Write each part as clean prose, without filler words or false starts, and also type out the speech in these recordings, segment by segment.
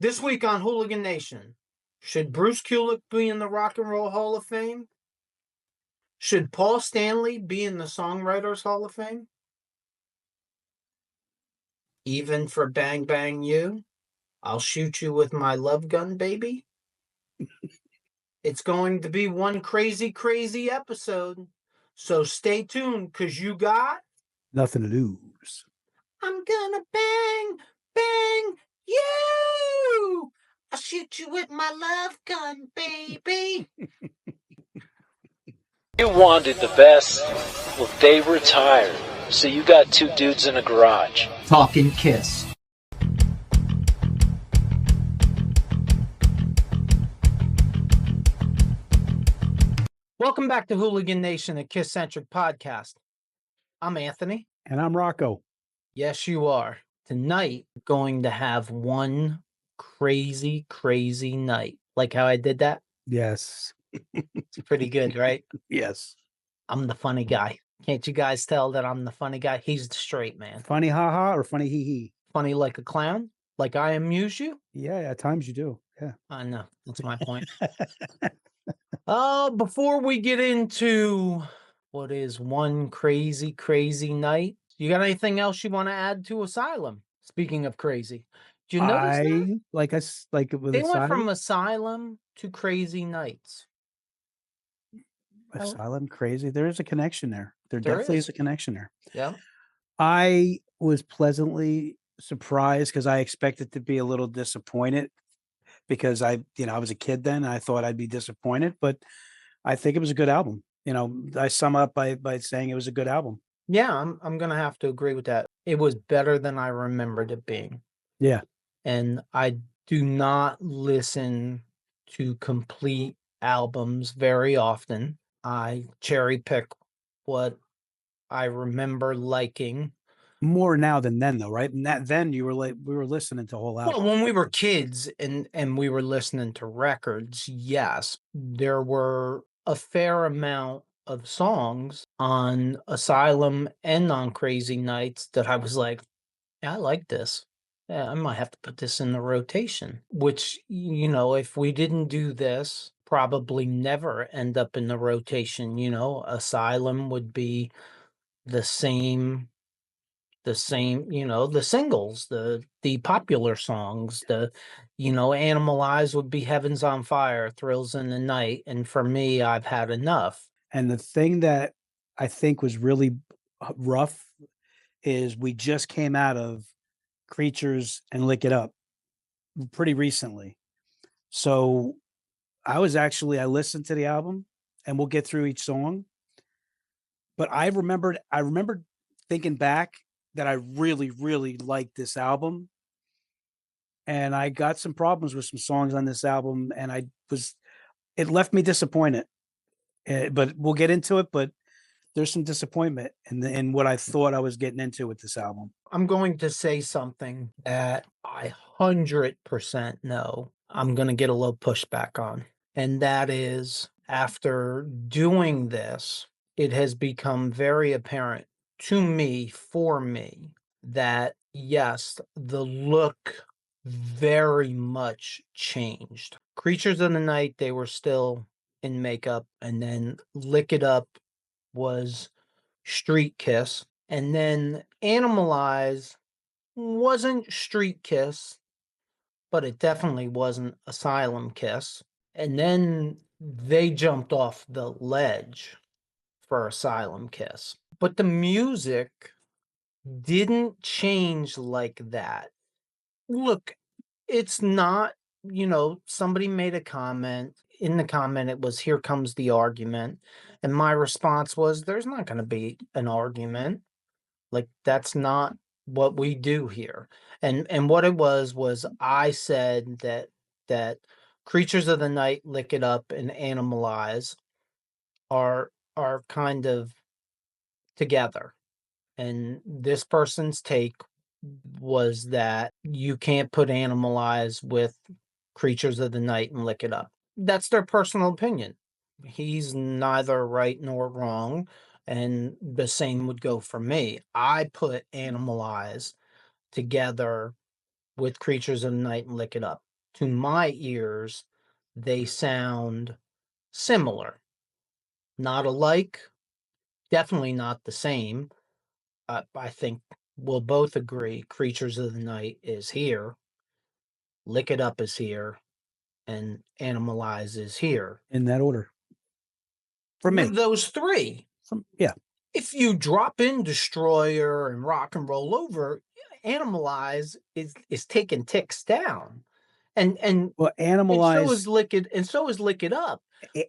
This week on Hooligan Nation, should Bruce Kulick be in the Rock and Roll Hall of Fame? Should Paul Stanley be in the Songwriters Hall of Fame? Even for Bang Bang You, I'll shoot you with my love gun, baby. It's going to be one crazy, crazy episode. So stay tuned, because you got nothing to lose. I'm gonna bang, bang you. I'll shoot you with my love gun, baby. You wanted the best. Well, they retired. So you got two dudes in a garage. Talking KISS. Welcome back to Hooligan Nation, a KISS-Centric podcast. I'm Anthony. And I'm Rocco. Yes, you are. Tonight, going to have one crazy, crazy night. Like how I did that? Yes. It's pretty good, right? Yes. I'm the funny guy. Can't you guys tell that I'm the funny guy? He's the straight man. Funny ha-ha or funny hee-hee? Funny like a clown? Like I amuse you? Yeah, at times you do. Yeah. I know. That's my point. Before we get into what is one crazy, crazy night, you got anything else you want to add to Asylum? Speaking of crazy, do you notice that? Like with They went Asylum? from Asylum to Crazy Nights. Asylum, crazy. There is a connection there. There definitely is a connection there. Yeah. I was pleasantly surprised because I expected to be a little disappointed because I was a kid then. And I thought I'd be disappointed, but I think it was a good album. I sum up by saying it was a good album. Yeah, I'm gonna have to agree with that. It was better than I remembered it being. Yeah. And I do not listen to complete albums very often. I cherry pick what I remember liking. More now than then, though, right? And then we were listening to whole albums. Well, when we were kids and we were listening to records, yes, there were a fair amount of songs on Asylum and on Crazy Nights that I was like, yeah, I like this. Yeah, I might have to put this in the rotation, which, if we didn't do this, probably never end up in the rotation. Asylum would be the same, the singles, the popular songs, Animalize would be Heaven's on Fire, Thrills in the Night. And for me, I've had enough. And the thing that I think was really rough is we just came out of Creatures and Lick It Up pretty recently. So I listened to the album and we'll get through each song. But I remembered thinking back that I really, really liked this album. And I got some problems with some songs on this album and it left me disappointed. But we'll get into it, but there's some disappointment in what I thought I was getting into with this album. I'm going to say something that I 100% know I'm going to get a little pushback on. And that is, after doing this, it has become very apparent to me, for me, that yes, the look very much changed. Creatures of the Night, they were still in makeup, and then Lick It Up was Street Kiss, and then Animalize wasn't Street Kiss, but it definitely wasn't Asylum Kiss. And then they jumped off the ledge for Asylum Kiss. But the music didn't change like that. Look, it's not, somebody made a comment. In the comment, it was, "Here comes the argument." And my response was, there's not going to be an argument. Like, that's not what we do here. And what it was I said that Creatures of the Night, Lick It Up, and Animalize are kind of together. And this person's take was that you can't put Animalize with Creatures of the Night and Lick It Up. That's their personal opinion. He's neither right nor wrong, and the same would go for me. I put Animalize together with Creatures of the Night and Lick It Up. to my ears, they sound similar. Not alike, definitely not the same. I think we'll both agree Creatures of the Night is here, Lick It Up is here, and Animalize is here. In that order. For me. Those three. Yeah. If you drop in Destroyer and Rock and Roll Over, Animalize is taking ticks down. And Well, so is Animalize, Lick It Up.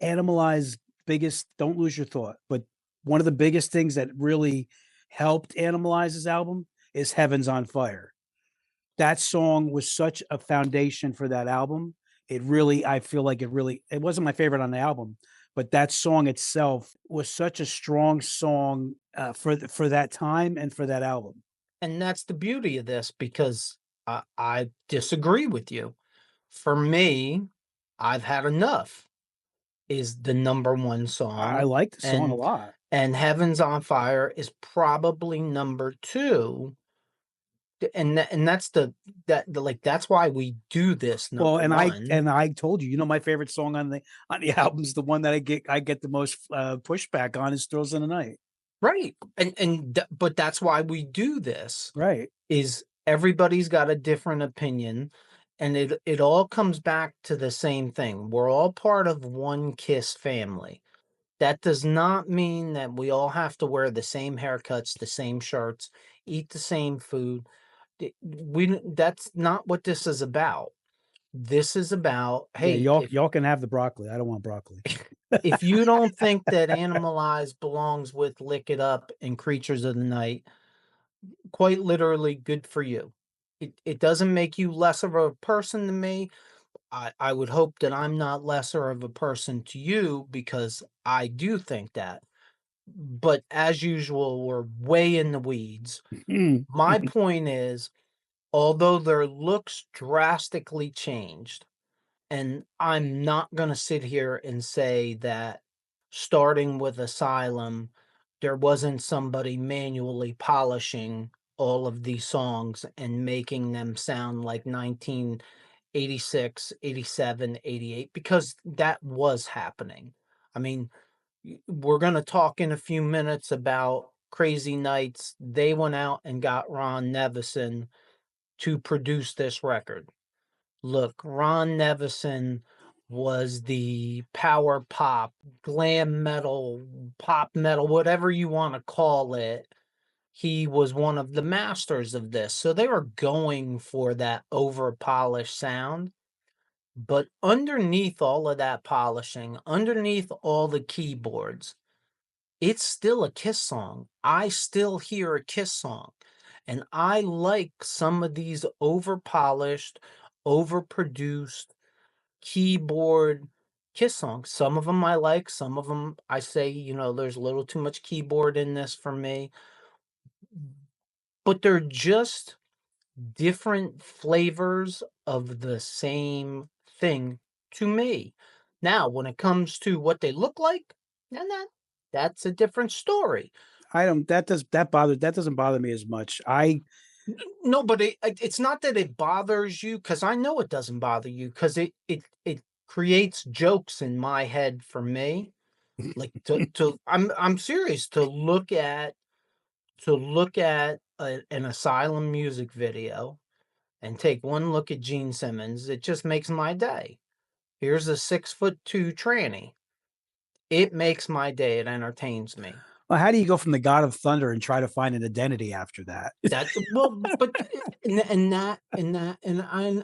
Animalize biggest, don't lose your thought, but one of the biggest things that really helped Animalize's album is Heaven's on Fire. That song was such a foundation for that album. It really, I feel like it wasn't my favorite on the album, but that song itself was such a strong song for that time and for that album. And that's the beauty of this, because I disagree with you. For me, I've Had Enough is the number one song. I like the song a lot. And Heaven's on Fire is probably number two. And that's that's why we do this. Well, Number one. I told you, my favorite song on the album's the one that I get the most pushback on is Thrills in the Night. Right. But that's why we do this. Right. Is everybody's got a different opinion, and it all comes back to the same thing. We're all part of one KISS family. That does not mean that we all have to wear the same haircuts, the same shirts, eat the same food. That's not what this is about. This is about, hey, y'all can have the broccoli. I don't want broccoli. if you don't think that Animalize belongs with Lick It Up and Creatures of the Night, quite literally, good for you. It doesn't make you less of a person to me. I would hope that I'm not lesser of a person to you, because I do think that. But as usual, we're way in the weeds. My point is, although their looks drastically changed, and I'm not going to sit here and say that starting with Asylum, there wasn't somebody manually polishing all of these songs and making them sound like 1986, 87, 88, because that was happening. I mean, we're going to talk in a few minutes about Crazy Nights. They went out and got Ron Nevison to produce this record. Look, Ron Nevison was the power pop, glam metal, pop metal, whatever you want to call it. He was one of the masters of this. So they were going for that over polished sound. But underneath all of that polishing, underneath all the keyboards, it's still a KISS song. I still hear a KISS song. And I like some of these over-polished, overproduced keyboard KISS songs. Some of them I like, some of them I say, there's a little too much keyboard in this for me. But they're just different flavors of the same thing to me. Now, when it comes to what they look like, then that's a different story. That doesn't bother me as much. No, but it's not that it bothers you, because I know it doesn't bother you, because it creates jokes in my head for me. Like I'm serious, to look at an Asylum music video and take one look at Gene Simmons, it just makes my day. Here's a 6'2" tranny. It makes my day. It entertains me. Well, how do you go from the God of Thunder and try to find an identity after that? But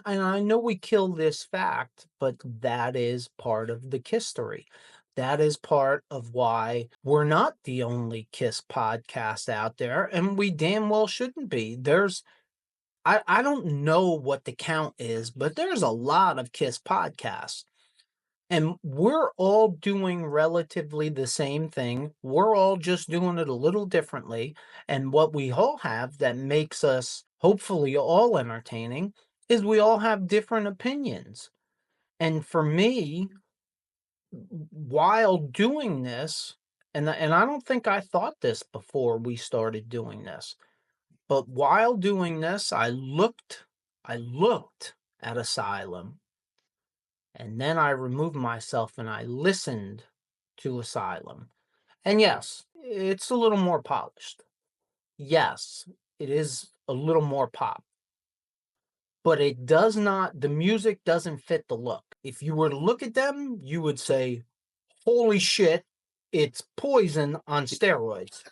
I know we kill this fact, but that is part of the history. That is part of why we're not the only KISS podcast out there, and we damn well shouldn't be. I don't know what the count is, but there's a lot of KISS podcasts. And we're all doing relatively the same thing. We're all just doing it a little differently. And what we all have that makes us hopefully all entertaining is we all have different opinions. And for me, while doing this, and I don't think I thought this before we started doing this, but while doing this, I looked at Asylum, And then I removed myself and I listened to Asylum. And yes, it's a little more polished. Yes, it is a little more pop. But it does not, the music doesn't fit the look. If you were to look at them, you would say, holy shit, it's Poison on steroids.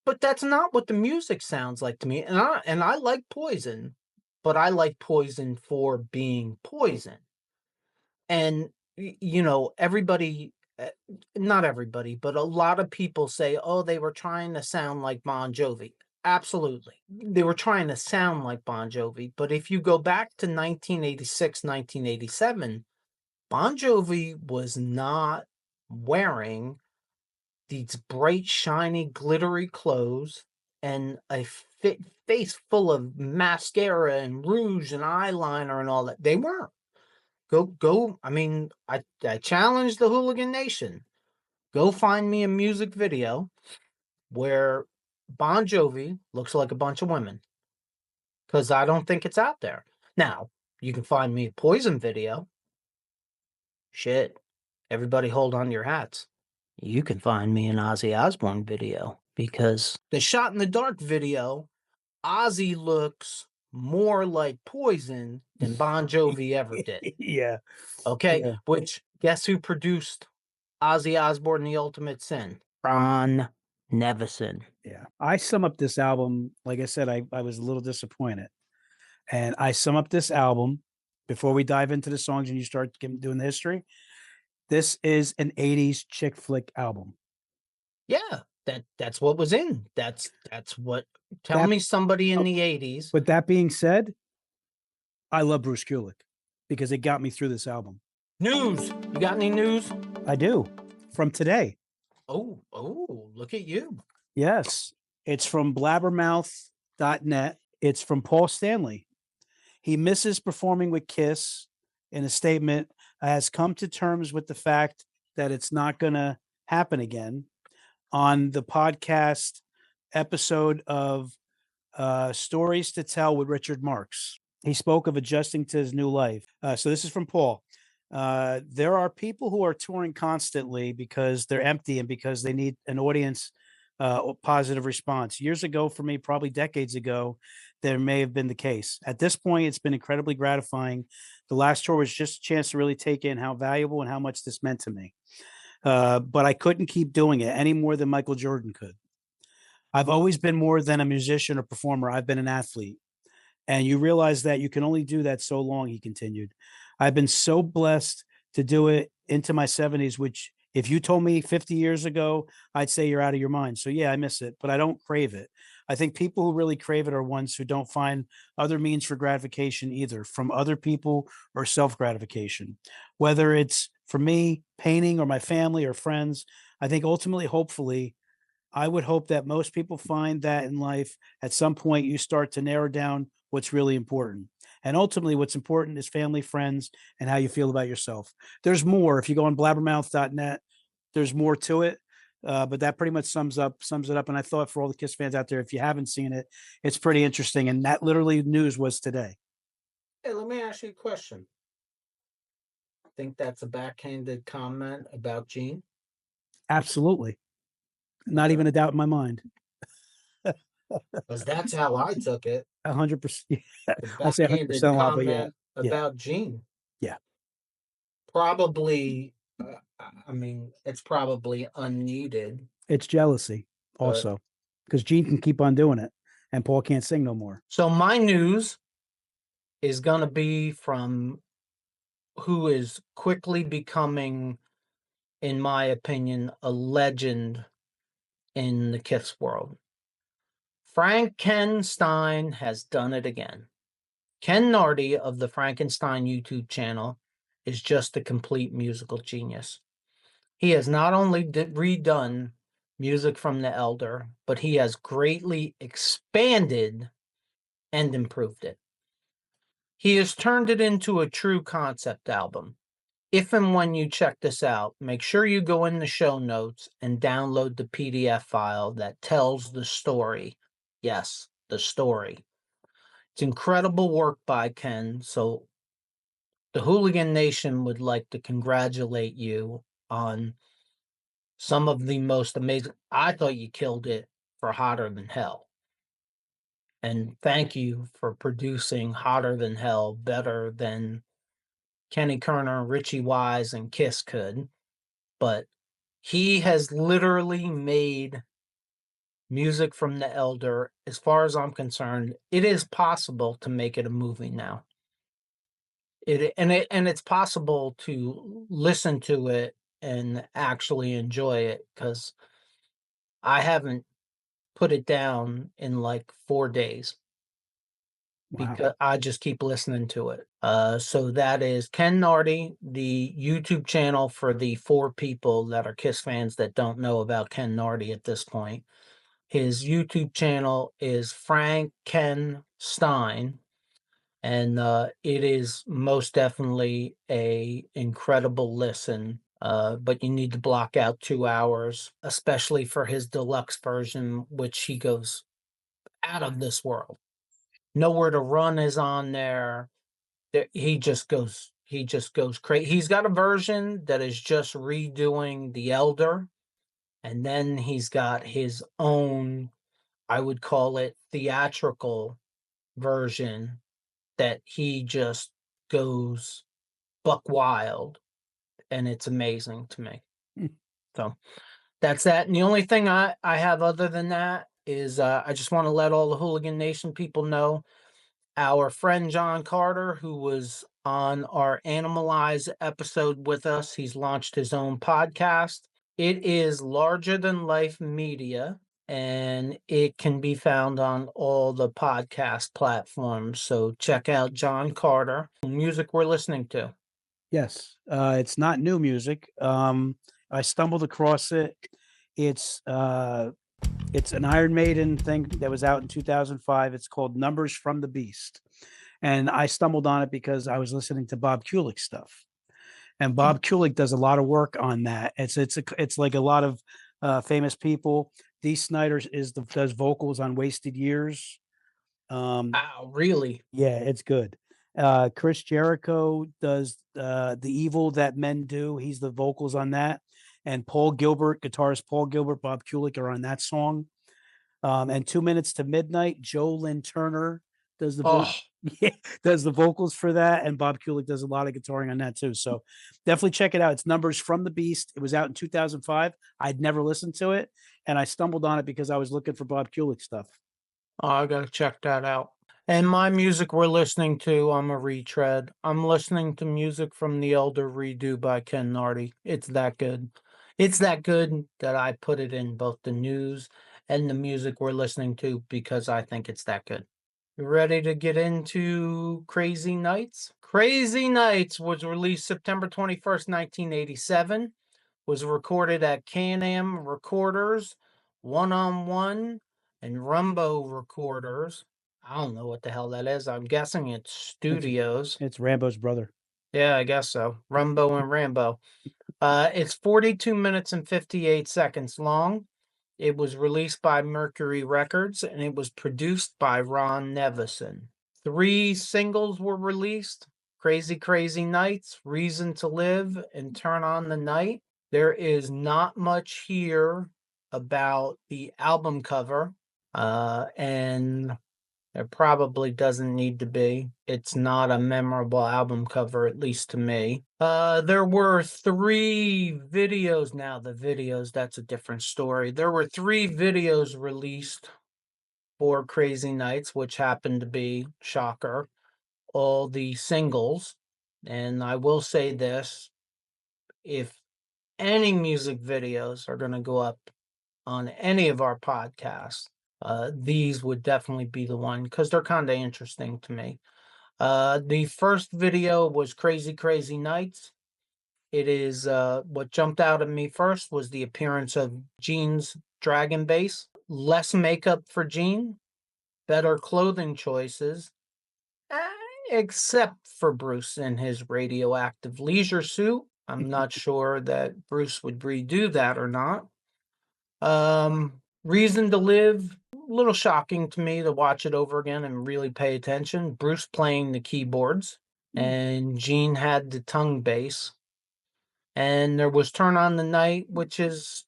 But that's not what the music sounds like to me. And I like Poison, but I like Poison for being Poison. And you know, everybody, not everybody, but a lot of people say, "Oh, they were trying to sound like Bon Jovi." Absolutely. They were trying to sound like Bon Jovi, but if you go back to 1986, 1987, Bon Jovi was not wearing these bright, shiny, glittery clothes and a face full of mascara and rouge and eyeliner and all that. They weren't. Go. I mean, I challenge the Hooligan Nation. Go find me a music video where Bon Jovi looks like a bunch of women, because I don't think it's out there. Now, you can find me a Poison video. Shit. Everybody hold on to your hats. You can find me an Ozzy Osbourne video, because the Shot in the Dark video, Ozzy looks more like Poison than Bon Jovi ever did. Yeah. Okay, Yeah. which guess who produced Ozzy Osbourne: The Ultimate Sin? Ron Nevison. Yeah. I sum up this album, like I said, I was a little disappointed. And I sum up this album before we dive into the songs and you start doing the history. This is an 80s chick flick album. Yeah, that's what was in. That's what. Tell That- me somebody in the 80s. But that being said, I love Bruce Kulick because it got me through this album. News. You got any news? I do. From today. Oh, look at you. Yes. It's from blabbermouth.net. It's from Paul Stanley. He misses performing with KISS. In a statement, has come to terms with the fact that it's not going to happen again. On the podcast episode of Stories to Tell with Richard Marks, he spoke of adjusting to his new life. So this is from Paul. There are people who are touring constantly because they're empty and because they need an audience positive response. Years ago, for me, probably decades ago, there may have been the case. At this point, it's been incredibly gratifying. The last tour was just a chance to really take in how valuable and how much this meant to me. But I couldn't keep doing it any more than Michael Jordan could. I've always been more than a musician or performer. I've been an athlete. And you realize that you can only do that so long, he continued. I've been so blessed to do it into my 70s, which if you told me 50 years ago, I'd say you're out of your mind. So yeah, I miss it, but I don't crave it. I think people who really crave it are ones who don't find other means for gratification either from other people or self-gratification. Whether it's for me, painting, or my family or friends, I think ultimately, hopefully, I would hope that most people find that in life at some point you start to narrow down what's really important. And ultimately, what's important is family, friends, and how you feel about yourself. There's more. If you go on blabbermouth.net, there's more to it. But that pretty much sums it up. And I thought for all the KISS fans out there, if you haven't seen it, it's pretty interesting. And that literally news was today. Hey, let me ask you a question. I think that's a backhanded comment about Gene. Absolutely. Not even a doubt in my mind. Because that's how I took it. 100%. The I say backhanded 100% off, but comment yeah. about Gene. Yeah. Probably, I mean, it's probably unneeded. It's jealousy also because Gene can keep on doing it and Paul can't sing no more. So my news is going to be from who is quickly becoming, in my opinion, a legend in the KISS world. Frankenstein has done it again. Ken Nardi of the Frankenstein YouTube channel is just a complete musical genius. He has not only redone music from The Elder, but he has greatly expanded and improved it. He has turned it into a true concept album. If and when you check this out, make sure you go in the show notes and download the PDF file that tells the story. Yes, the story. It's incredible work by Ken, so The Hooligan Nation would like to congratulate you on some of the most amazing. I thought you killed it for Hotter Than Hell. And thank you for producing Hotter Than Hell better than Kenny Kerner, Richie Wise, and Kiss could. But he has literally made music from the Elder. As far as I'm concerned, it is possible to make it a movie now. It's possible to listen to it and actually enjoy it, because I haven't put it down in like 4 days Wow. because I just keep listening to it. So that is Ken Nardi, the YouTube channel for the 4 people that are Kiss fans that don't know about Ken Nardi at this point. His YouTube channel is Frank Ken Stein, and it is most definitely a incredible listen. But you need to block out 2 hours, especially for his deluxe version, which he goes out of this world. Nowhere to Run is on there. He just goes crazy. He's got a version that is just redoing The Elder, and then he's got his own, I would call it, theatrical version that he just goes buck wild, and it's amazing to me. Hmm. So that's that. And the only thing I have other than that is I just want to let all the Hooligan Nation people know our friend John Carter, who was on our Animalize episode with us, he's launched his own podcast. It is Larger Than Life Media, and it can be found on all the podcast platforms. So check out John Carter, music we're listening to. Yes, it's not new music. I stumbled across it. It's an Iron Maiden thing that was out in 2005. It's called Numbers from the Beast, and I stumbled on it because I was listening to Bob Kulick stuff, and Bob Kulick does a lot of work on that. It's like a lot of famous people. Dee Snider does vocals on Wasted Years. Wow, really? Yeah, it's good. Chris Jericho does The Evil That Men Do. He's the vocals on that. And Paul Gilbert, guitarist Paul Gilbert, Bob Kulick are on that song. And 2 Minutes to Midnight, Joe Lynn Turner does Oh, yeah, does the vocals for that, and Bob Kulick does a lot of guitaring on that too. So definitely check it out. It's Numbers from the Beast. It was out in 2005. I'd never listened to it, and I stumbled on it because I was looking for Bob Kulick stuff. I gotta check that out. And my music we're listening to, I'm a retread. I'm listening to music from The Elder redo by Ken Nardi. It's that good. It's that good that I put it in both the news and the music we're listening to because I think it's that good. You ready to get into Crazy Nights? Crazy Nights was released September 21st, 1987. Was recorded at Can-Am Recorders, One on One, and Rumbo Recorders. I don't know what the hell that is. I'm guessing it's studios. It's Rambo's brother. Yeah, I guess so. Rumbo and Rambo. It's 42 minutes and 58 seconds long. It was released by Mercury Records, and it was produced by Ron Nevison. 3 singles were released: Crazy Crazy Nights, Reason to Live, and Turn on the Night. There is not much here about the album cover, and there probably doesn't need to be. It's not a memorable album cover, at least to me. There were 3 videos. Now, the videos, that's a different story. There were 3 videos released for Crazy Nights, which happened to be, shocker, all the singles. And I will say this, if any music videos are going to go up on any of our podcasts, these would definitely be the one because they're kind of interesting to me. The first video was Crazy Crazy Nights. It is what jumped out at me first was the appearance of Gene's Dragon Bass. Less makeup for Gene, better clothing choices, eh, except for Bruce in his radioactive leisure suit. I'm not sure that Bruce would redo that or not. Reason to Live, a little shocking to me to watch it over again and really pay attention. Bruce playing the keyboards and Gene had the tongue bass. And there was Turn on the Night, which is,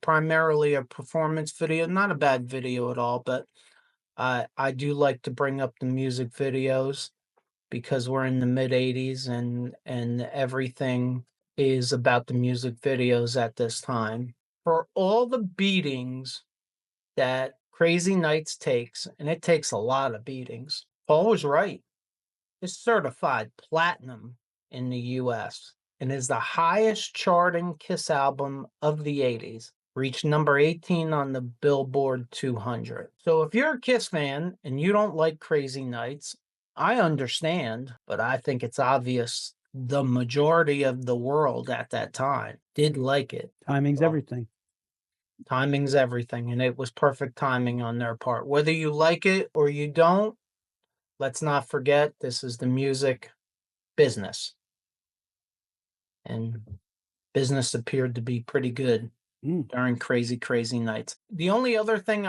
primarily a performance video. Not a bad video at all, but I do like to bring up the music videos because we're in the mid 80s and everything is about the music videos at this time. For all the beatings that Crazy Nights takes, and it takes a lot of beatings, Paul was right. It's certified platinum in the US and is the highest charting KISS album of the 80s. Reached number 18 on the Billboard 200. So if you're a KISS fan and you don't like Crazy Nights, I understand, but I think it's obvious the majority of the world at that time did like it. Timing's everything. Timing's everything, and it was perfect timing on their part. Whether you like it or you don't, let's not forget this is the music business. And business appeared to be pretty good during Crazy, Crazy Nights. The only other thing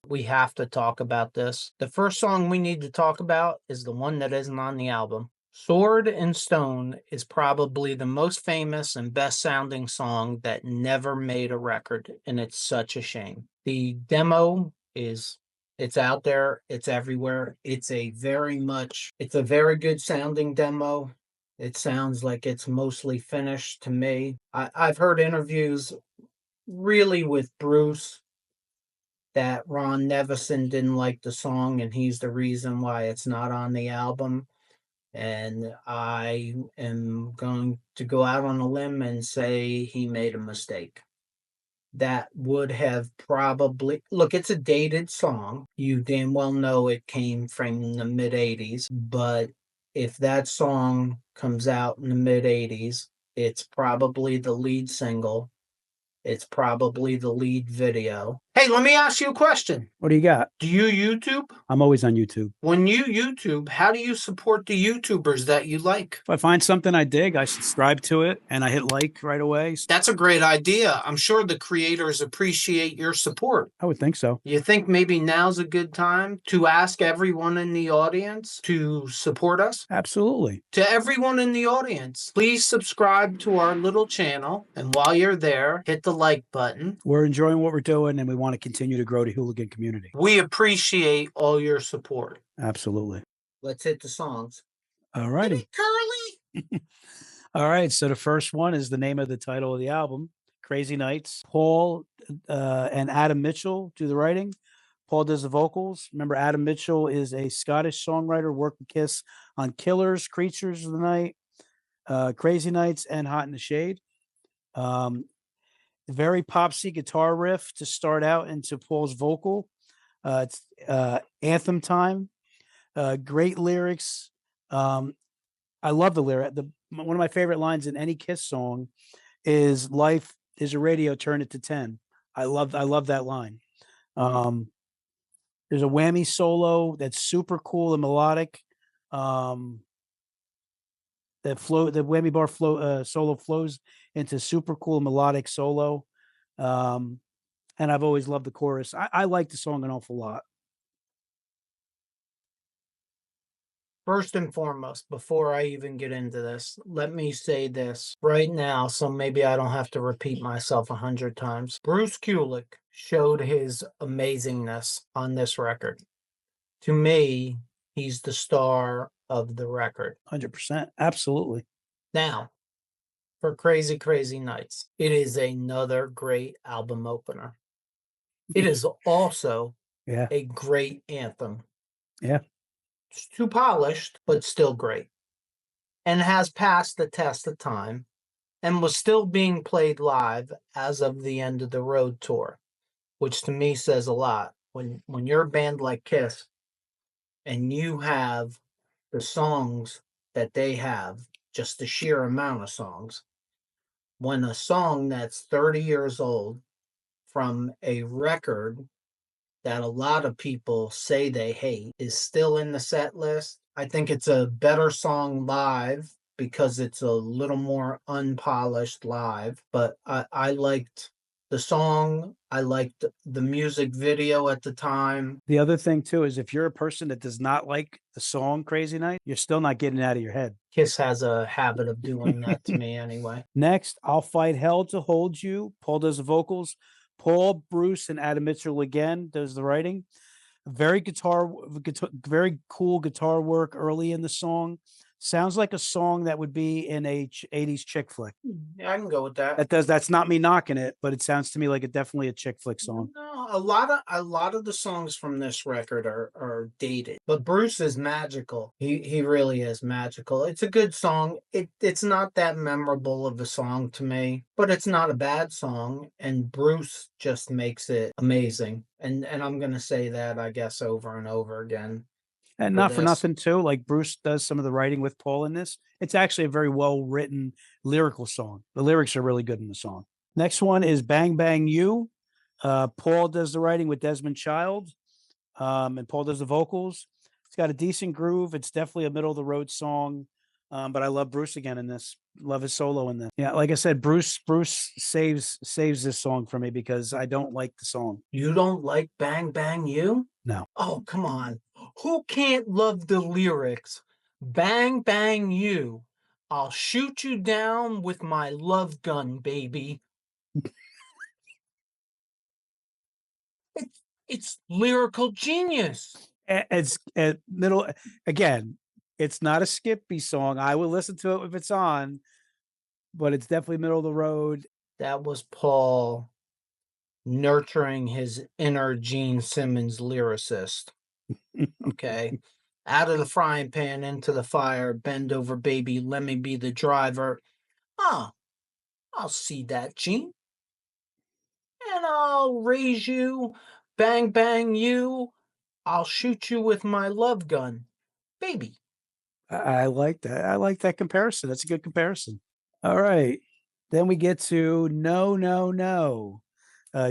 we have to talk about this. The first song we need to talk about is the one that isn't on the album. Sword and Stone is probably the most famous and best sounding song that never made a record, and it's such a shame. The demo it's out there, it's everywhere. It's a very good sounding demo. It sounds like it's mostly finished to me. I've heard interviews really with Bruce that Ron Nevison didn't like the song and he's the reason why it's not on the album. And I am going to go out on a limb and say he made a mistake. That would have probably, look, it's a dated song. You damn well know it came from the mid 80s, but if that song comes out in the mid 80s, it's probably the lead single. It's probably the lead video. Hey, let me ask you a question. What do you got? Do you YouTube? I'm always on YouTube. When you YouTube, how do you support the YouTubers that you like? If I find something I dig, I subscribe to it and I hit like right away. That's a great idea. I'm sure the creators appreciate your support. I would think so. You think maybe now's a good time to ask everyone in the audience to support us? Absolutely. To everyone in the audience, please subscribe to our little channel. And while you're there, hit the like button. We're enjoying what we're doing and we want to continue to grow the hooligan community. We appreciate all your support. Absolutely. Let's hit the songs. All righty. Curly. All right. So the first one is the name of the title of the album, Crazy Nights. Paul and Adam Mitchell do the writing. Paul does the vocals. Remember, Adam Mitchell is a Scottish songwriter, worked with KISS on Killers, Creatures of the Night, Crazy Nights, and Hot in the Shade. Very popsy guitar riff to start out into Paul's vocal. It's anthem time. Great lyrics. I love the lyric. One of my favorite lines in any KISS song is "Life is a radio, turn it to 10." I love that line. There's a whammy solo that's super cool and melodic. The whammy bar solo flows into super cool melodic solo. And I've always loved the chorus. I like the song an awful lot. First and foremost, before I even get into this, let me say this right now, so maybe I don't have to repeat myself 100 times. Bruce Kulick showed his amazingness on this record. To me, he's the star of the record. 100%. Absolutely. Now, for Crazy, Crazy Nights, it is another great album opener. It is also a great anthem. Yeah. It's too polished, but still great. And has passed the test of time and was still being played live as of the end of the road tour, which to me says a lot. When you're a band like KISS and you have the songs that they have, just the sheer amount of songs, when a song that's 30 years old from a record that a lot of people say they hate is still in the set list, I think it's a better song live because it's a little more unpolished live. But I liked the song. I liked the music video at the time. The other thing too is if you're a person that does not like the song Crazy Night, you're still not getting it out of your head. Kiss has a habit of doing that to me anyway. Next, I'll Fight Hell to Hold You. Paul does the vocals. Paul, Bruce, and Adam Mitchell again does the writing. Very very cool guitar work early in the song. Sounds like a song that would be in a 80s chick flick. Yeah, I can go with that. That's not me knocking it, but it sounds to me like definitely a chick flick song. No, a lot of the songs from this record are dated, but Bruce is magical. He really is magical. It's a good song. It's not that memorable of a song to me, but it's not a bad song, and Bruce just makes it amazing. And I'm gonna say that, I guess, over and over again. And For not for this. nothing, too. Like Bruce does some of the writing with Paul in this. It's actually a very well written lyrical song. The lyrics are really good in the song. Next one is Bang Bang You. Paul does the writing with Desmond Child, and Paul does the vocals. It's got a decent groove. It's definitely a middle of the road song, but I love Bruce again in this. Love his solo in this. Yeah, like I said, Bruce saves this song for me because I don't like the song. You don't like Bang Bang You? No. Oh, come on. Who can't love the lyrics? Bang Bang You. I'll shoot you down with my love gun, baby. It's lyrical genius. It's at middle again. It's not a Skippy song. I will listen to it if it's on, but it's definitely middle of the road. That was Paul nurturing his inner Gene Simmons lyricist. Okay. Out of the frying pan into the fire, bend over, baby, let me be the driver. Ah, I'll see that, Gene. And I'll raise you, bang, bang you. I'll shoot you with my love gun, baby. I like that. I like that comparison. That's a good comparison. All right. Then we get to No, No, No.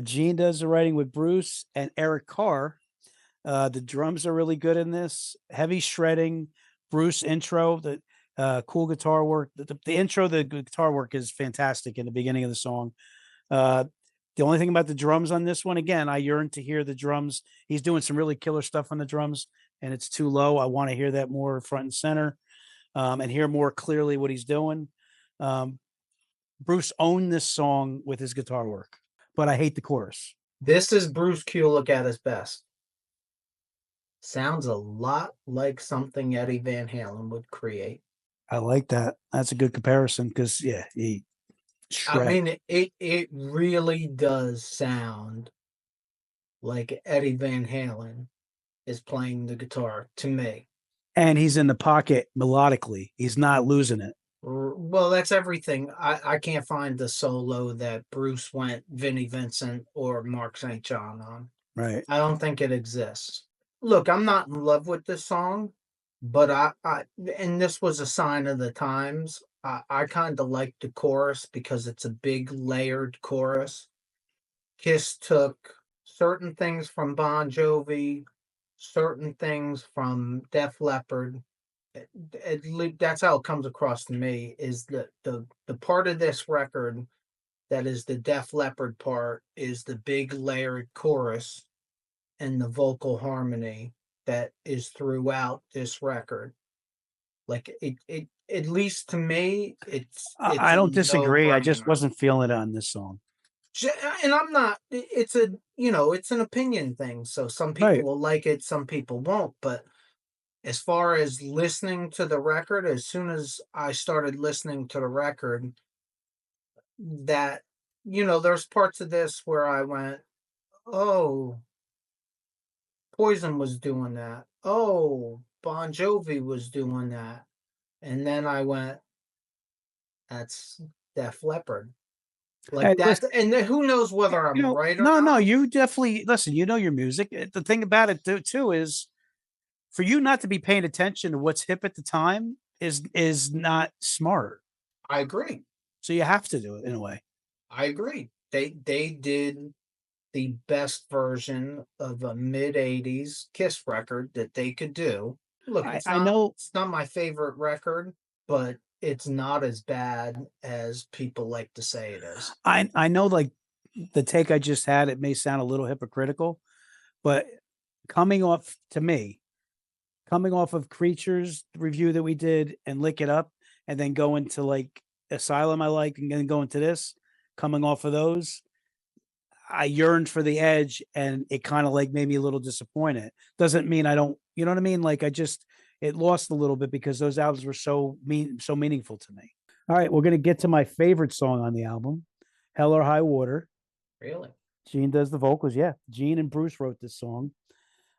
Gene does the writing with Bruce and Eric Carr. The drums are really good in this. Heavy shredding, Bruce intro, the cool guitar work. The intro, the guitar work is fantastic in the beginning of the song. The only thing about the drums on this one, again, I yearn to hear the drums. He's doing some really killer stuff on the drums, and it's too low. I want to hear that more front and center, and hear more clearly what he's doing. Bruce owned this song with his guitar work, but I hate the chorus. This is Bruce Kulick at his best. Sounds a lot like something Eddie Van Halen would create. I like that. That's a good comparison because, yeah, I mean, it really does sound like Eddie Van Halen is playing the guitar to me. And he's in the pocket melodically. He's not losing it. Well, that's everything. I can't find the solo that Bruce went Vinnie Vincent or Mark St. John on. Right. I don't think it exists. Look, I'm not in love with this song, but and this was a sign of the times. I kind of like the chorus because it's a big layered chorus. Kiss took certain things from Bon Jovi, certain things from Def Leppard. That's how it comes across to me, is the part of this record that is the Def Leppard part is the big layered chorus and the vocal harmony that is throughout this record. Like it at least to me, it's I don't disagree. I just no-brainer. wasn't feeling it on this song. And I'm not. It's it's an opinion thing. So some people Right. will like it, some people won't. But as far as listening to the record, as soon as I started listening to the record, that there's parts of this where I went, "Oh, Poison was doing that. Oh, Bon Jovi was doing that." And then I went, "That's Def Leppard." Like Hey, that, listen, and then who knows whether I'm right or no, not. you definitely listen. You know your music. The thing about it too is for you not to be paying attention to what's hip at the time is not smart. I agree. So you have to do it in a way. I agree. They did the best version of a mid-80s Kiss record that they could do. Look, I know it's not my favorite record, but it's not as bad as people like to say it is. I know like the take I just had, it may sound a little hypocritical, but coming off to me, coming off of Creatures review that we did and Lick It Up, and then going to like Asylum, I like, and then going to this, coming off of those, I yearned for the edge, and it kind of like made me a little disappointed. Doesn't mean I don't, you know what I mean? Like it lost a little bit because those albums were so meaningful to me. All right, we're gonna get to my favorite song on the album, Hell or High Water. Really? Gene does the vocals. Yeah, Gene and Bruce wrote this song.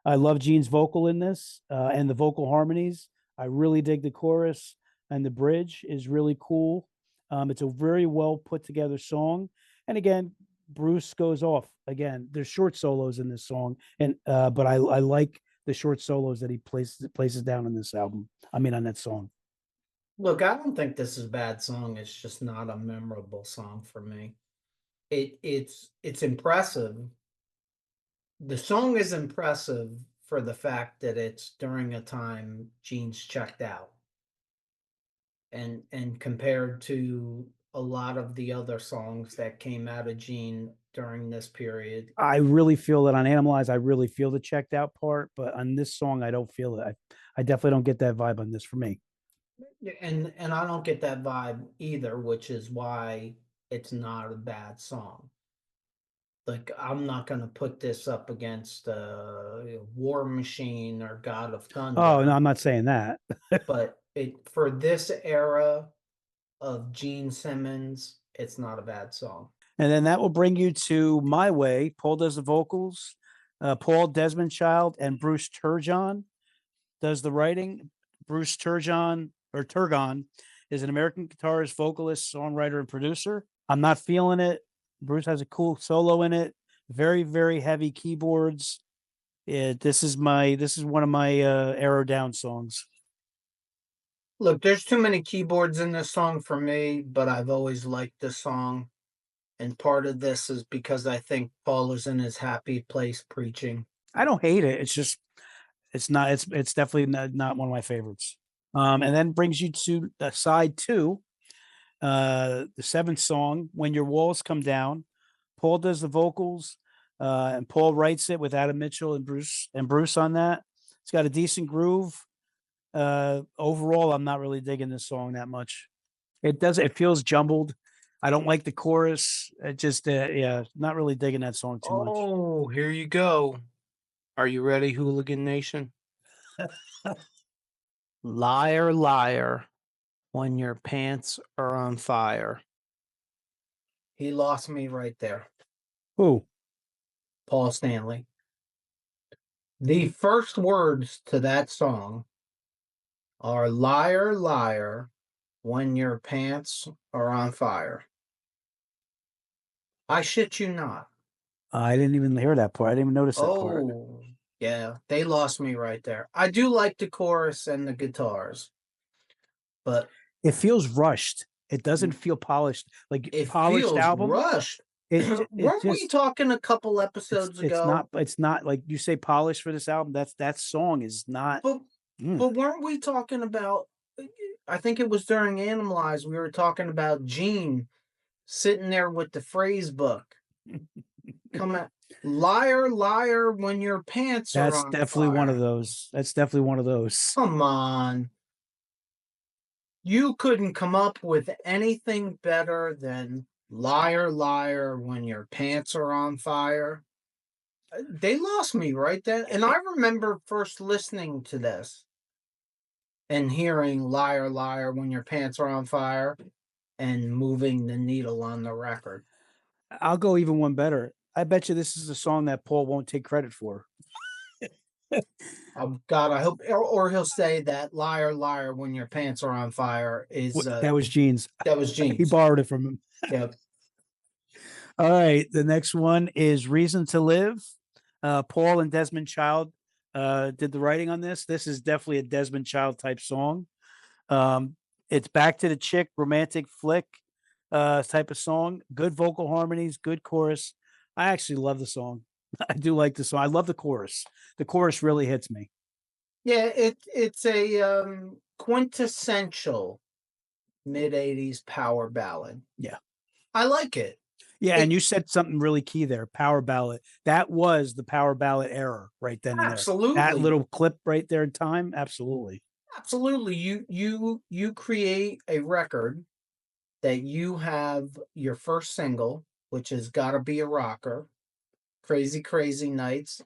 I love Gene's vocal in this and the vocal harmonies. I really dig the chorus, and the bridge is really cool. It's a very well put together song. And again, Bruce goes off. Again, there's short solos in this song, and but I like the short solos that he places down in this album. I mean, on that song. Look, I don't think this is a bad song. It's just not a memorable song for me. It's impressive. The song is impressive for the fact that it's during a time Gene's checked out. And compared to a lot of the other songs that came out of Gene during this period. I really feel that on Animalize, I really feel the checked out part, but on this song, I don't feel it. I definitely don't get that vibe on this for me. And I don't get that vibe either, which is why it's not a bad song. Like, I'm not gonna put this up against War Machine or God of Thunder. Oh no, I'm not saying that. But it for this era of Gene Simmons, it's not a bad song. And then that will bring you to My Way. Paul does the vocals. Paul Desmond-Child and Bruce Turgeon does the writing. Bruce Turgeon is an American guitarist, vocalist, songwriter, and producer. I'm not feeling it. Bruce has a cool solo in it. Very, very heavy keyboards. This is one of my Arrow Down songs. Look, there's too many keyboards in this song for me, but I've always liked this song. And part of this is because I think Paul is in his happy place preaching. I don't hate it. It's just it's definitely not one of my favorites. And then brings you to side two, the seventh song, When Your Walls Come Down. Paul does the vocals, and Paul writes it with Adam Mitchell and Bruce on that. It's got a decent groove. Overall, I'm not really digging this song that much. It feels jumbled. I don't like the chorus. It just not really digging that song too much. Oh, here you go. Are you ready, Hooligan Nation? Liar, liar, when your pants are on fire. He lost me right there. Who? Paul Stanley. The first words to that song are liar, liar, when your pants are on fire. I shit you not. I didn't even hear that part. I didn't even notice that part. Oh, yeah, they lost me right there. I do like the chorus and the guitars, but it feels rushed. It doesn't feel polished. Like it polished feels album. Rushed. Weren't we talking a couple episodes ago? It's not like you say polished for this album. That song is not. But weren't we talking about? I think it was during Animalize. We were talking about Gene sitting there with the phrase book. Come on, liar, liar, when your pants are on fire. That's definitely one of those. That's definitely one of those. Come on. You couldn't come up with anything better than liar, liar, when your pants are on fire. They lost me right then. And I remember first listening to this and hearing liar, liar, when your pants are on fire and moving the needle on the record. I'll go even one better. I bet you this is a song that Paul won't take credit for. Oh God, I hope, or he'll say that liar, liar, when your pants are on fire is that was Gene's. That was Gene's. He borrowed it from him. Yep. All right, the next one is Reason to Live. Paul and Desmond-Child did the writing on this. This is definitely a Desmond-Child type song. It's back to the chick, romantic flick type of song. Good vocal harmonies, good chorus. I actually love the song. I do like the song. I love the chorus. The chorus really hits me. Yeah, it's a quintessential mid-'80s power ballad. Yeah. I like it. Yeah, It and you said something really key there, power ballad. That was the power ballad era right then and there. That absolutely, little clip right there in time, absolutely. absolutely. You create a record that you have your first single, which has got to be a rocker, Crazy Crazy Nights,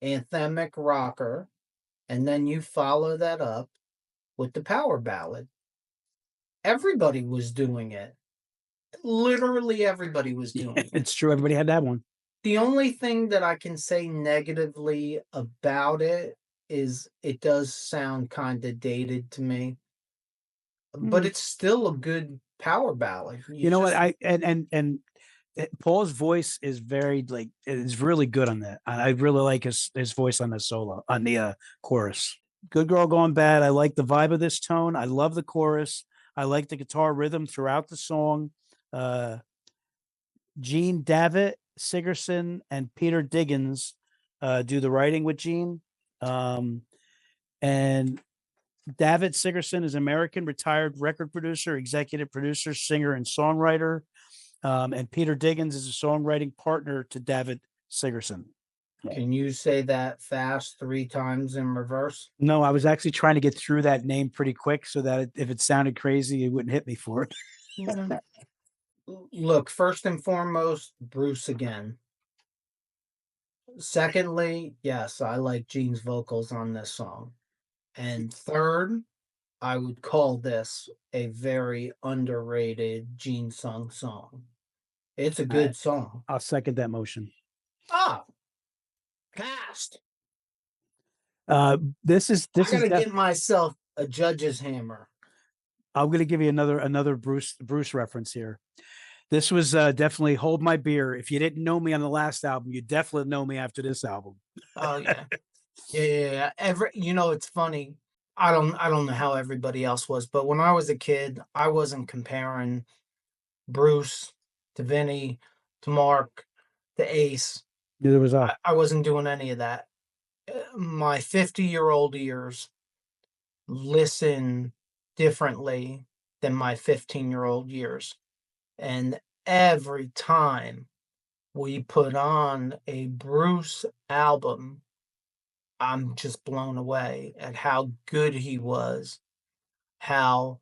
anthemic rocker, and then you follow that up with the power ballad. Everybody was doing it. Literally everybody was Yeah, doing it. it's true. Everybody had that one. The only thing that I can say negatively about it is it does sound kind of dated to me, but Mm. it's still a good power ballad. You You know what? just Paul's voice is very like is really good on that. I really like his voice on the solo on the chorus. Good Girl Gone Bad. I like the vibe of this tone. I love the chorus. I like the guitar rhythm throughout the song. Uh, Gene Davitt, Sigerson, and Peter Diggins do the writing with Gene. And Davitt Sigerson is American retired record producer, executive producer, singer, and songwriter. And Peter Diggins is a songwriting partner to Davitt Sigerson. can you say that fast 3 times in reverse? No, I was actually trying to get through that name pretty quick so that if it sounded crazy, it wouldn't hit me for it. Yeah. Look, first and foremost, Bruce again. Secondly, yes, I like Gene's vocals on this song. And third, I would call this a very underrated Gene sung song. It's a I, good song. I'll second that motion. Ah, passed. This is I this is gotta def- get myself a judge's hammer. I'm going to give you another Bruce reference here. This was definitely Hold My Beer. If you didn't know me on the last album, you definitely know me after this album. Oh yeah. Yeah. It's funny. I don't know how everybody else was, but when I was a kid, I wasn't comparing Bruce to Vinny to Mark to Ace. Neither was I. I wasn't doing any of that. My 50-year-old ears listen differently than my 15-year-old years. And every time we put on a Bruce album, I'm just blown away at how good he was, how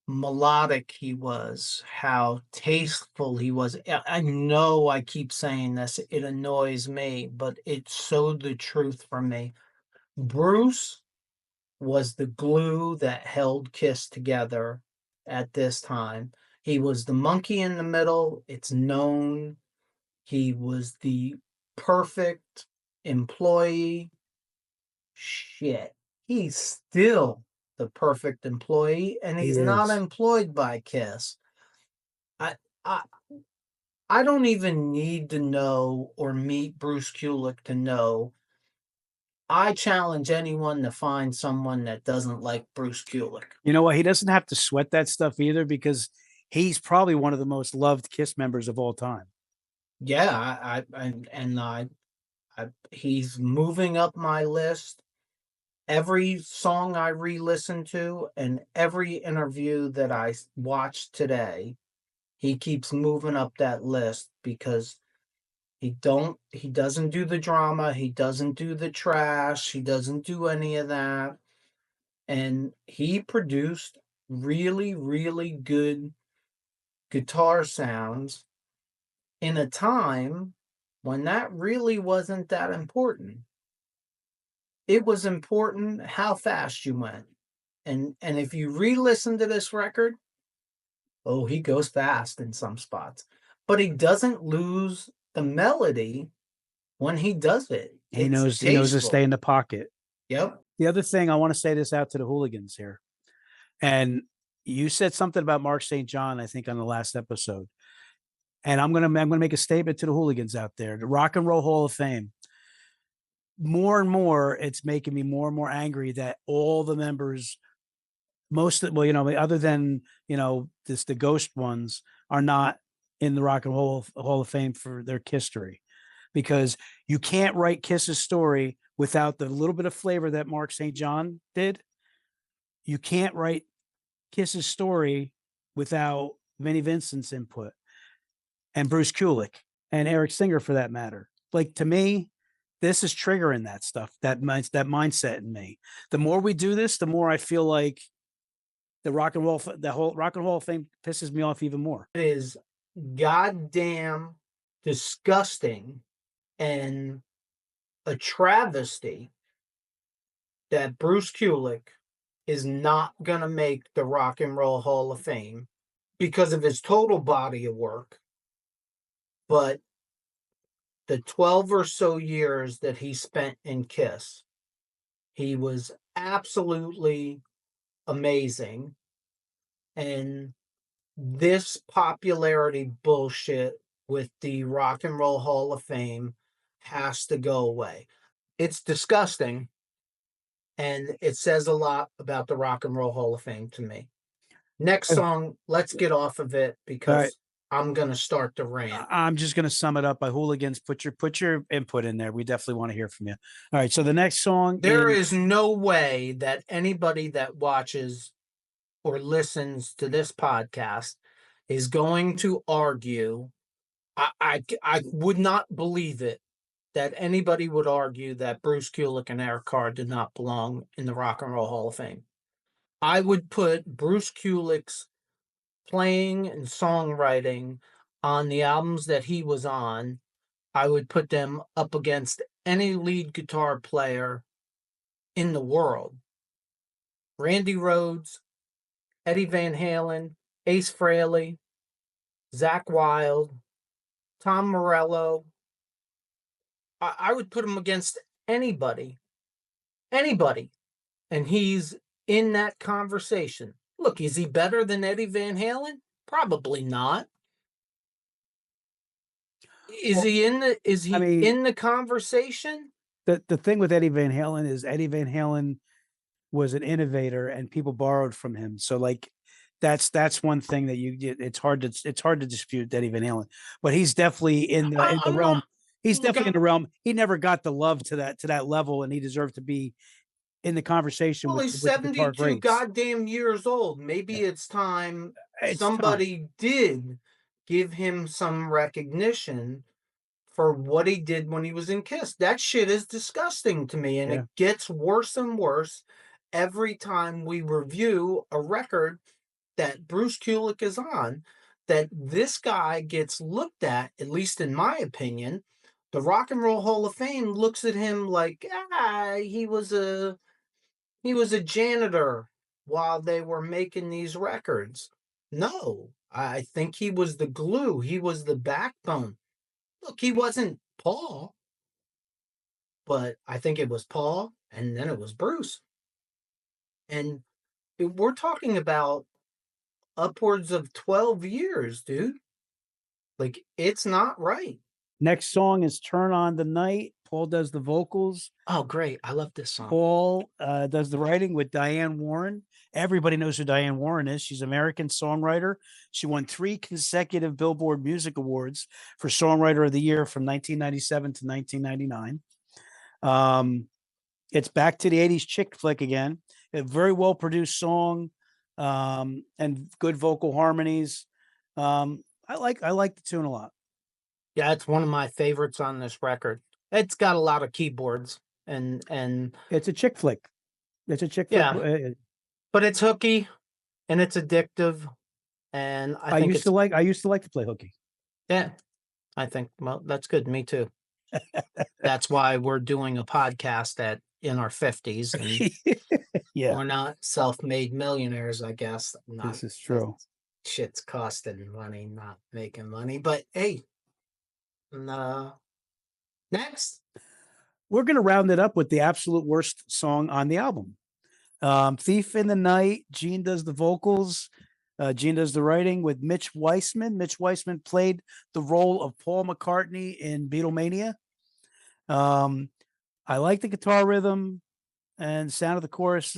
melodic he was, how tasteful he was. I know I keep saying this, it annoys me, but it's so the truth for me. Bruce was the glue that held KISS together at this time. He was the monkey in the middle, it's known. He was the perfect employee. Shit, he's still the perfect employee, and He he's not is. employed by KISS. I I I don't even need to know or meet Bruce Kulick to know. I challenge anyone to find someone that doesn't like Bruce Kulick. You know what? He doesn't have to sweat that stuff either because he's probably one of the most loved Kiss members of all time. Yeah, he's moving up my list. Every song I re-listen to and every interview that I watched today, he keeps moving up that list because he doesn't do the drama, he doesn't do the trash, he doesn't do any of that. And he produced really, really good guitar sounds in a time when that really wasn't that important. It was important how fast you went. And if you re-listen to this record, oh, he goes fast in some spots. But he doesn't lose the melody when he does it. It's He knows to stay tasteful. in the pocket. Yep. The other thing I want to say this out to the hooligans here. And you said something about Mark St. John, I think, on the last episode. And I'm gonna make a statement to the hooligans out there. The Rock and Roll Hall of Fame. More and more, it's making me more and more angry that all the members, other than the ghost ones, are not in the Rock and Roll Hall of Fame for their history, because you can't write Kiss's story without the little bit of flavor that Mark St. John did. You can't write Kiss's story without Vinnie Vincent's input. and Bruce Kulick and Eric Singer for that matter. Like, to me, this is triggering that stuff, that mindset in me. The more we do this, the more I feel like the whole Rock and Roll of Fame pisses me off even more. It is goddamn disgusting and a travesty that Bruce Kulick is not going to make the Rock and Roll Hall of Fame because of his total body of work. But the 12 or so years that he spent in KISS, he was absolutely amazing. And this popularity bullshit with the Rock and Roll Hall of Fame has to go away. It's disgusting. And it says a lot about the Rock and Roll Hall of Fame to me. Next song, let's get off of it because I'm going to start the rant. I'm just going to sum it up by Hooligans. Put your input in there. We definitely want to hear from you. All right. So the next song, there is no way that anybody that watches or listens to this podcast is going to argue. I would not believe it that anybody would argue that Bruce Kulick and Eric Carr did not belong in the Rock and Roll Hall of Fame. I would put Bruce Kulick's playing and songwriting on the albums that he was on. I would put them up against any lead guitar player in the world. Randy Rhoads, Eddie Van Halen, Ace Frehley, Zakk Wylde, Tom Morello. I would put him against anybody, and he's in that conversation. Look, is he better than Eddie Van Halen? Probably not. Is he in the conversation? The thing with Eddie Van Halen is Eddie Van Halen was an innovator and people borrowed from him. So like that's one thing that it's hard to dispute Eddie Van Halen, but he's definitely in the realm. He's definitely in the realm. He never got the love to that level, and he deserved to be in the conversation. Well, he's 72 goddamn years old. Maybe it's time somebody did give him some recognition for what he did when he was in KISS. That shit is disgusting to me, and it gets worse and worse every time we review a record that Bruce Kulick is on, that this guy gets looked at least in my opinion. The Rock and Roll Hall of Fame looks at him like, he was a janitor while they were making these records. No, I think he was the glue. He was the backbone. Look, he wasn't Paul, but I think it was Paul, and then it was Bruce. And we're talking about upwards of 12 years, dude. Like, it's not right. Next song is Turn on the Night. Paul does the vocals. Oh, great. I love this song. Paul does the writing with Diane Warren. Everybody knows who Diane Warren is. She's an American songwriter. She won 3 consecutive Billboard Music Awards for Songwriter of the Year from 1997 to 1999. It's back to the 80s chick flick again. A very well produced song and good vocal harmonies. I like the tune a lot. Yeah, it's one of my favorites on this record. It's got a lot of keyboards and it's a chick flick. It's a chick flick. Yeah, but it's hooky and it's addictive. And I used to like to play hooky. Yeah, I think, well, that's good. Me too. That's why we're doing a podcast in our 50s. And we're not self-made millionaires, I guess. This is true. Shit's costing money, not making money. But hey, next, we're going to round it up with the absolute worst song on the album. Thief in the Night. Gene does the vocals. Gene does the writing with Mitch Weissman. Mitch Weissman played the role of Paul McCartney in Beatlemania. I like the guitar rhythm and sound of the chorus.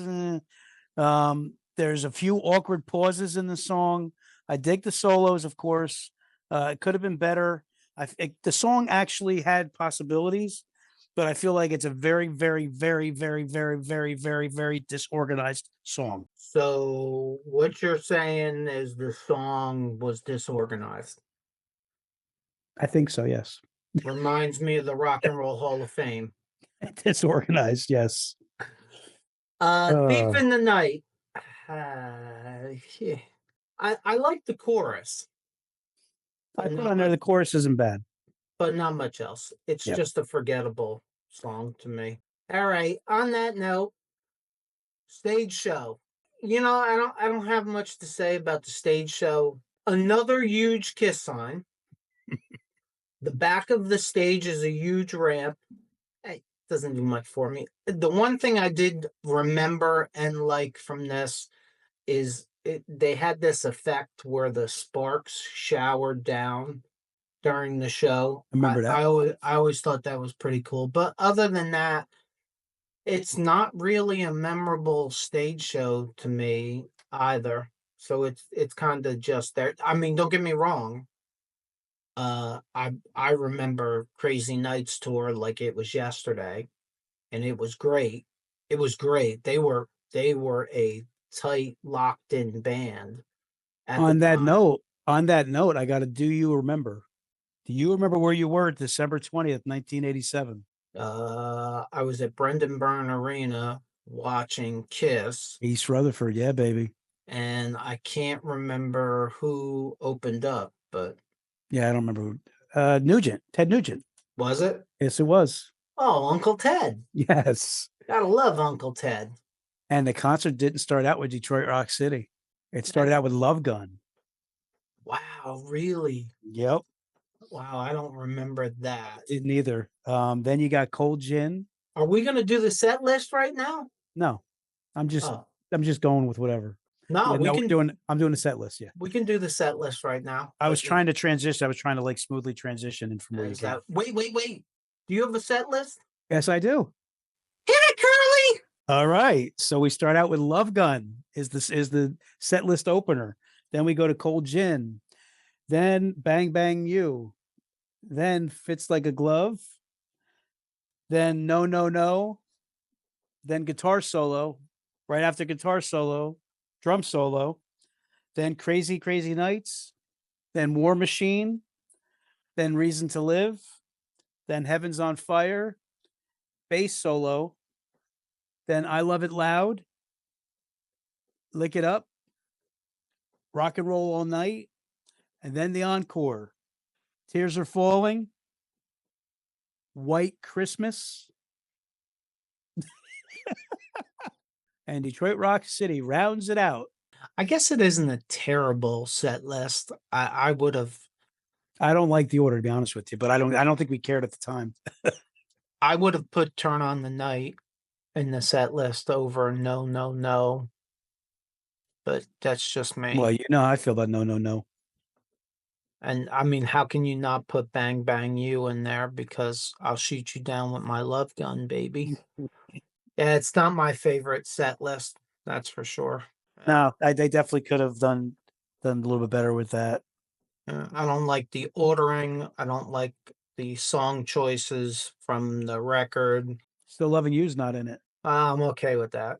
There's a few awkward pauses in the song. I dig the solos, of course. It could have been better. The song actually had possibilities, but I feel like it's a very, very, very, very, very, very, very, very disorganized song. So what you're saying is the song was disorganized? I think so, yes. Reminds me of the Rock and Roll Hall of Fame. Disorganized, yes. Thief in the Night. Yeah. I like the chorus, I but put not on there much, the chorus isn't bad. but not much else. It's Yep. just a forgettable song to me. All right. On that note, stage show. I don't have much to say about the stage show. Another huge KISS sign. The back of the stage is a huge ramp. It doesn't do much for me. The one thing I did remember and like from this is they had this effect where the sparks showered down during the show. I remember that. I always thought that was pretty cool. But other than that, it's not really a memorable stage show to me either. So it's kind of just there. I mean, don't get me wrong. I remember Crazy Nights tour like it was yesterday, and it was great. It was great. They were a tight, locked in band at the time. On that note, I got to do you remember? Do you remember where you were December 20th, 1987? I was at Brendan Byrne Arena watching KISS, East Rutherford, yeah, baby. and I can't remember who opened up, but Yeah, I don't remember. Nugent, Ted Nugent. was it? Yes, it was. Oh, Uncle Ted. Yes. Gotta love Uncle Ted. And the concert didn't start out with Detroit Rock City. It started out with Love Gun. Wow, really? Yep. Wow, I don't remember that. Didn't either. Then you got Cold Gin. Are we gonna do the set list right now? No, I'm just Oh, going with whatever. no, Yeah, we no, can I'm doing a set list. Yeah. we can do the set list right now. I was trying to transition. I was trying to like smoothly transition in from where you Is came. that wait. Do you have a set list? Yes, I do. Hit it, Curly! All right. So we start out with Love Gun is the set list opener. Then we go to Cold Gin. Then Bang Bang You. Then Fits Like a Glove. Then No No No. Then guitar solo. Right after guitar solo, drum solo. Then Crazy Crazy Nights. Then War Machine. Then Reason to Live. Then Heaven's on Fire. Bass solo. Then I Love It Loud. Lick It Up. Rock and Roll All Night. And then the encore. Tears Are Falling. White Christmas. And Detroit Rock City rounds it out. I guess it isn't a terrible set list. I would have I don't like the order, to be honest with you, but I don't think we cared at the time. put Turn on the Night in the set list over No No No. But that's just me. Well, you know how I feel about No No No. And I mean, how can you not put Bang Bang You in there? Because I'll shoot you down with my love gun, baby. Yeah, it's not my favorite set list, that's for sure. No, they definitely could have done a little bit better with that. I don't like the ordering. I don't like the song choices from the record. Still Loving You's not in it. I'm okay with that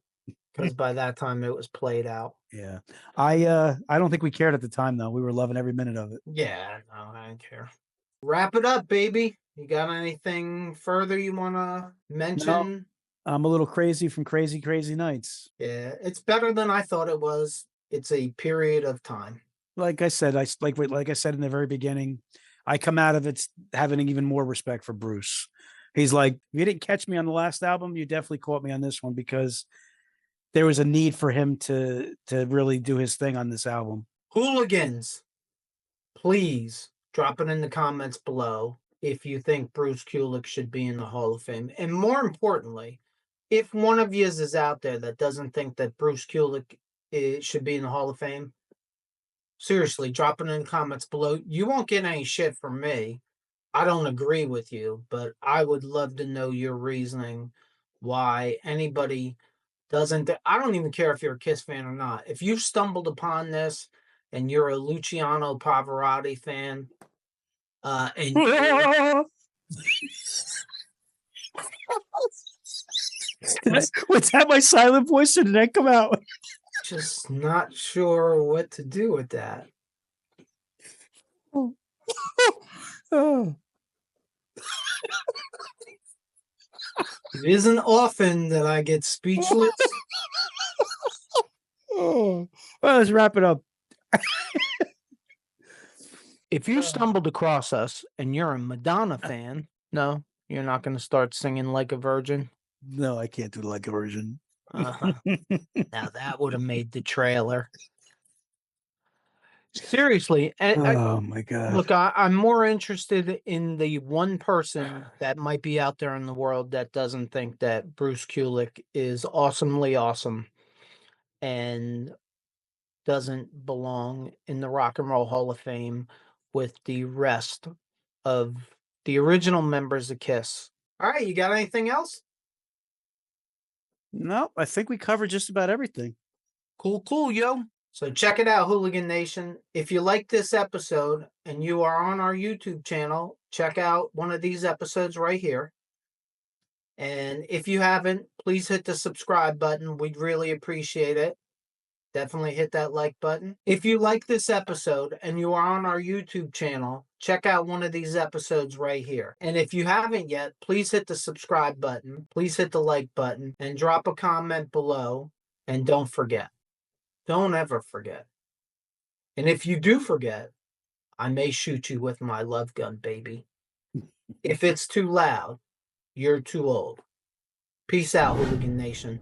because by that time it was played out. Yeah. I don't think we cared at the time though. We were loving every minute of it. Yeah, no, I don't care. Wrap it up, baby. You got anything further you want to mention? I'm a little crazy from Crazy Crazy Nights. Yeah, it's better than I thought it was. It's a period of time. Like I said, like I said in the very beginning, I come out of it having even more respect for Bruce. He's like, if you didn't catch me on the last album, you definitely caught me on this one because there was a need for him to really do his thing on this album. Hooligans, please drop it in the comments below if you think Bruce Kulick should be in the Hall of Fame. And more importantly, if one of you is out there that doesn't think that Bruce Kulick should be in the Hall of Fame, seriously, drop it in the comments below. You won't get any shit from me. I don't agree with you, but I would love to know your reasoning why anybody doesn't. I don't even care if you're a KISS fan or not. If you've stumbled upon this and you're a Luciano Pavarotti fan, and Was that my silent voice or did that come out? just not sure what to do with that. Oh. It isn't often that I get speechless. Oh. Well, let's wrap it up. If you stumbled across us and you're a Madonna fan, no, you're not going to start singing like a virgin. No, I can't do like a version. Uh-huh. Now that would have made the trailer. Seriously, Oh my God. look, I'm more interested in the one person that might be out there in the world that doesn't think that Bruce Kulick is awesomely awesome and doesn't belong in the Rock and Roll Hall of Fame with the rest of the original members of KISS. All right, you got anything else? No, I think we covered just about everything. Cool, yo. So check it out, Hooligan Nation. If you like this episode and you are on our YouTube channel, check out one of these episodes right here. And if you haven't, please hit the subscribe button. We'd really appreciate it. Definitely hit that like button. If you like this episode and you are on our YouTube channel, check out one of these episodes right here. And if you haven't yet, please hit the subscribe button. Please hit the like button and drop a comment below. And don't forget. Don't ever forget. And if you do forget, I may shoot you with my love gun, baby. If it's too loud, you're too old. Peace out, Hooligan Nation.